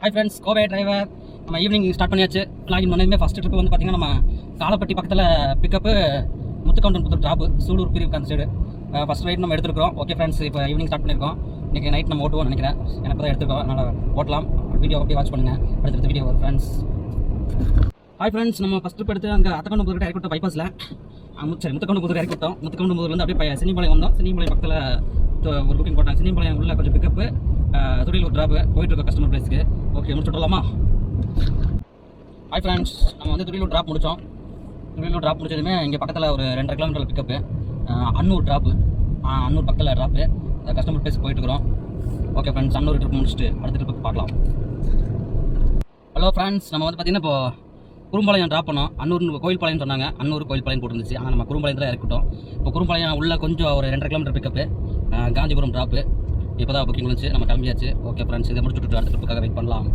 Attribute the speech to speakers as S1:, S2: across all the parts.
S1: Hi friends, Kovai driver. நம்ம evening start பண்ணியாச்சு. Login பண்ணதுமே ஃபஸ்ட்டு ட்ரிப்பு வந்து பார்த்திங்கன்னா நம்ம காலப்பட்டி பக்கத்தில் பிக்கப்பு, முத்துக்கவுண்டன் புது ட்ராப்பு, சூலூர் பிரிவுக்கு அந்த சைடு ஃபஸ்ட் ரைட் நம்ம எடுத்துருக்கோம். ஓகே ஃப்ரெண்ட்ஸ், இப்போ ஈவினிங் ஸ்டார்ட் பண்ணியிருக்கோம். இன்றைக்கி நைட் நம்ம ஓட்டுவோம் நினைக்கிறேன். எனக்கு தான் எடுத்துருக்கோம், அதனால் ஓட்டலாம். வீடியோ அப்படியே வாட்ச் பண்ணுங்கள். அடுத்த வீடியோ வரும் ஃப்ரெண்ட்ஸ். ஹாய் ஃப்ரெண்ட்ஸ், நம்ம ஃபஸ்ட் ட்ரிப் எடுத்து அங்கே அத்தக்கவுண்டன் புதுக்கிட்ட இறக்கி விட்டோம் பைபாஸில். சரி, முத்துக்கவுண்டன் புதுக்கு இறக்கி விட்டோம். முத்துக்கவுண்டன் புதுலேருந்து அப்படியே சினிபாளையம் வந்தோம். சினிபாளையம் பக்கத்தில் ஒரு புக்கிங் போட்டாங்க. சினிபாளையம் உள்ள கொஞ்சம் பிக்கப்பு, துறையில் ஒரு ட்ராப்பு போயிட்டு இருக்கோம் கஸ்டமர் பிளேஸ்க்கு. ஓகே, முடிச்சுட்டலாமா? ஹாய் ஃப்ரெண்ட்ஸ், நம்ம வந்து துறையில் ட்ராப் முடித்தோம். துறையில் ட்ராப் முடிச்சதுமே இங்கே பக்கத்தில் ஒரு 2.5 kilometre pickup, Annur drop, Annur பக்கத்தில் ட்ராப்பு, கஸ்டமர் பிளேஸ்க்கு போயிட்டு இருக்கிறோம். ஓகே ஃப்ரெண்ட்ஸ், அன்னூர் ட்ரிப் முடிச்சுட்டு அடுத்த ட்ரிப்புக்கு பார்க்கலாம். ஹலோ ஃப்ரெண்ட்ஸ், நம்ம வந்து பார்த்திங்கன்னா இப்போ குறும்பாளையம் ட்ராப் பண்ணோம். அன்னூர் கோயில்பாளையம் சொன்னாங்க, அன்னூர் கோயில்பாளையம் போட்டுருந்துச்சு. ஆனால் நம்ம குறும்பாளையத்தில் இறக்கிட்டோம். இப்போ குறும்பாளையம் உள்ள கொஞ்சம் ஒரு 2.5 கிலோமீட்டர் பிக்கப்பு, காஞ்சிபுரம் ட்ராப்பு. இப்போ தான் புக்கிங் வந்துச்சு, நம்ம கிளம்பியாச்சு. ஓகே ஃப்ரெண்ட்ஸ், இதை முடிச்சுட்டு அடுத்த ட்ரிப்புக்காக வெயிட் பண்ணலாம்.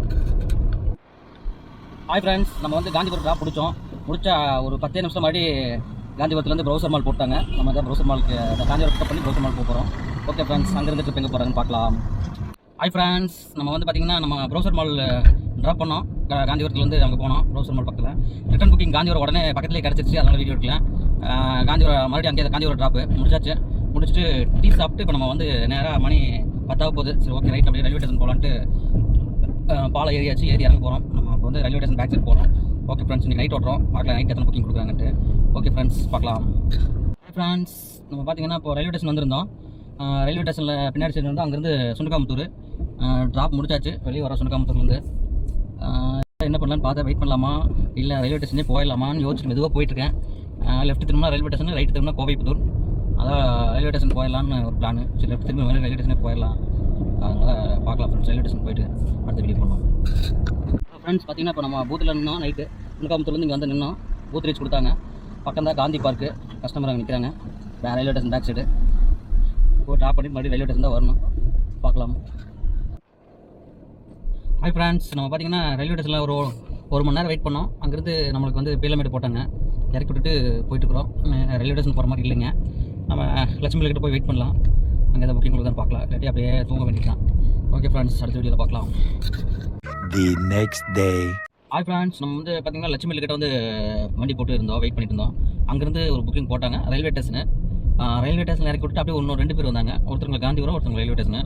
S1: ஹாய் ஃப்ரெண்ட்ஸ், நம்ம வந்து காஞ்சிபுரம் ட்ராப் முடிச்ச ஒரு 10 நிமிஷம் முன்னாடி காஞ்சிபுரத்துலேருந்து ப்ரௌசர் மால் போட்டாங்க. நம்ம தான் ப்ரௌசர் மாலுக்கு காஞ்சிபுரம் பிக்கப் பண்ணி ப்ரௌசர் மால் போகிறோம். ஓகே ஃப்ரெண்ட்ஸ், அங்கேருந்து ட்ரிப் எங்கே போகிறாங்கன்னு பார்க்கலாம். ஹாய் ஃப்ரெண்ட்ஸ், நம்ம வந்து பார்த்திங்கன்னா நம்ம ப்ரௌசர் மால் ட்ராப் பண்ணோம். காஞ்சிபுரத்துலேருந்து அங்கே போனோம் ப்ரௌசர் மால் பக்கத்தில். ரிட்டன் புக்கிங் காஞ்சிபுரம் உடனே பக்கத்துலேயே கிடச்சிருச்சு, அதனால் வீடியோ எடுக்கல. காஞ்சிபுரம் மறுபடியும் அங்கே காஞ்சிபுரம் ட்ராப்பு முடிச்சுட்டு டீ சாப்பிட்டு இப்போ நம்ம வந்து நேராக மணி 10 போகுது. சரி, ஓகே ரைட், அப்படியே ரயில்வே ஸ்டேஷன் போகலான்ட்டு பாலம் ஏறி இறங்க போகிறோம். நம்ம இப்போ வந்து ரயில்வே ஸ்டேஷன் பேக் சைட் போகிறோம். ஓகே ஃப்ரெண்ட்ஸ், இன்றைக்கி நைட் ஓட்டுறோம். பார்க்கலாம் நைட் எத்தனை புக்கிங் கொடுக்குறாங்கன்ட்டு. ஓகே ஃப்ரெண்ட்ஸ், பார்க்கலாம். ஃப்ரெண்ட்ஸ், நம்ம பார்த்தீங்கன்னா இப்போ ரயில்வே ஸ்டேஷன் வந்திருந்தோம். ரயில்வே ஸ்டேஷனில் பின்னாடி சைடு வந்து அங்கேருந்து சுண்டக்காமுத்தூர் ட்ராப் முடிச்சாச்சு. வெளியே வர சுண்டக்காமுத்தூர்லேருந்து என்ன பண்ணலான்னு பார்த்தா, வெயிட் பண்ணலாமா இல்லை ரயில்வே ஸ்டேஷனே போயிடலாமான்னு யோசிச்சுட்டு மெதுவாக போயிட்டுருக்கேன். லெஃப்ட் திரும்பினா ரயில்வே ஸ்டேஷன், ரைட்டு திரும்பினா கோவைப்புத்தூர். அதான் ரயில்வே ஸ்டேஷன் போயிடலான்னு ஒரு பிளான். சரி, லெஃப்ட் திரும்பி மேலே ரயில்வே ஸ்டேஷனே போயிடலாம். அதனால் பார்க்கலாம் ஃப்ரெண்ட்ஸ், ரயில்வே ஸ்டேஷன் போயிட்டு அடுத்த வீடியோ பண்ணோம். ஃப்ரெண்ட்ஸ், பார்த்தீங்கன்னா இப்போ நம்ம பூத்தில் நின்னோம். நைட்டு சுண்டக்காமுத்தூர்லேருந்து இங்கே வந்து நின்னோம். பூத் ரீச் கொடுத்தாங்க. பக்கம் தான் காந்தி பார்க்கு. கஸ்டமர் அங்கே நிற்கிறாங்க. ரயில்வே ஸ்டேஷன் பேக் சைடு இப்போ ட்ராப் பண்ணி மறுபடியும் ரயில்வே ஸ்டேஷன் தான் வரணும். பார்க்கலாம். ஹாய் ஃப்ரெண்ட்ஸ், நம்ம பார்த்தீங்கன்னா ரயில்வே ஸ்டேஷனில் ஒரு மணி நேரம் வெயிட் பண்ணோம். அங்கேருந்து நம்மளுக்கு வந்து பேலமேடு போட்டாங்க. இறக்கி விட்டுட்டு போயிட்டுருக்குறோம். ரயில்வே ஸ்டேஷன் போகிற மாதிரி இல்லைங்க. நம்ம லட்சுமி கிட்ட போய் வெயிட் பண்ணலாம். அங்கே தான் புக்கிங் கொடுத்தான்னு பார்க்கலாம், இல்லாட்டி அப்படியே தூங்க வேண்டியதான். ஓகே ஃப்ரெண்ட்ஸ், அடுத்த வீடியோவில் பார்க்கலாம்.
S2: The next day.
S1: Hi friends, நம்ம வந்து பார்த்தீங்கன்னா லட்சுமி கிட்ட வந்து வண்டி போட்டு இருந்தோம், வெயிட் பண்ணிட்டு இருந்தோம். அங்கேருந்து ஒரு புக்கிங் போட்டாங்க ரயில்வே ஸ்டேஷனு. ரயில்வே ஸ்டேஷனில் இறக்கி விட்டு அப்படியே இன்னும் 2 பேர் வந்தாங்க. ஒருத்தவங்க காந்திபுரம், ஒருத்தவங்க ரயில்வே ஸ்டேஷனு.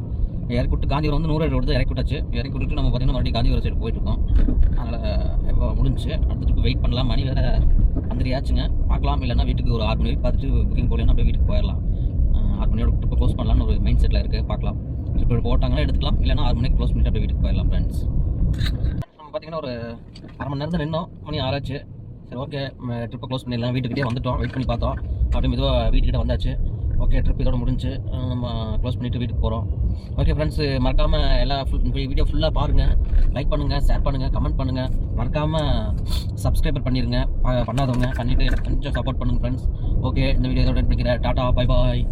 S1: இறக்கி விட்டு காந்திபுரம் வந்து 100 ரோடு இறக்கி விட்டாச்சு. இறக்கி விட்டுட்டு நம்ம பார்த்தீங்கன்னா மறுபடியும் காந்திபுரம் சைடு போயிட்டுருக்கோம். அதனால் இப்போ முடிஞ்சு அடுத்த வெயிட் பண்ணலாம். மணி வேறு 5:30 ஆச்சுங்க. பார்க்கலாம், இல்லைன்னா வீட்டுக்கு ஒரு 6 மணி வரைக்கும் பார்த்துட்டு புக்கிங் போகலன்னா அப்படியே வீட்டுக்கு போயிடலாம். 6 மணியோட ட்ரிப்பை க்ளோஸ் பண்ணலான்னு ஒரு மைண்ட் செட்டில் இருக்குது. பார்க்கலாம், ட்ரிப் போட்டாங்கன்னா எடுத்துக்கலாம், இல்லைனா 6 மணிக்கு க்ளோஸ் பண்ணிட்டு அப்படியே வீட்டுக்கு போயிடலாம். ஃப்ரெண்ட்ஸ், நம்ம பார்த்தீங்கன்னா ஒரு 1/2 மணி நேரம் தான் நின்னோம். மணி 6 ஆச்சு. சரி, ஓகே ட்ரிப்பை க்ளோஸ் பண்ணிடலாம். வீட்டுக்கிட்டே வந்துவிட்டோம். வெயிட் பண்ணி பார்த்தோம், அப்படியே மெதுவாக வீட்டுக்கிட்ட வந்தாச்சு. ஓகே, ட்ரிப் இதோட முடிஞ்சு நம்ம க்ளோஸ் பண்ணிவிட்டு வீட்டுக்கு போகிறோம். ஓகே ஃப்ரெண்ட்ஸ், மறக்காமல் எல்லா வீடியோ ஃபுல்லாக பாருங்கள். லைக் பண்ணுங்கள், ஷேர் பண்ணுங்கள், கமெண்ட் பண்ணுங்கள். மறக்காமல் சப்ஸ்கிரைபர் பண்ணிடுங்க. பண்ணாதவங்க பண்ணிவிட்டு எனக்கு கொஞ்சம் சப்போர்ட் பண்ணுங்கள் ஃப்ரெண்ட்ஸ். ஓகே, இந்த வீடியோ இதோட பண்ணிக்கிறேன். Tata, bye bye.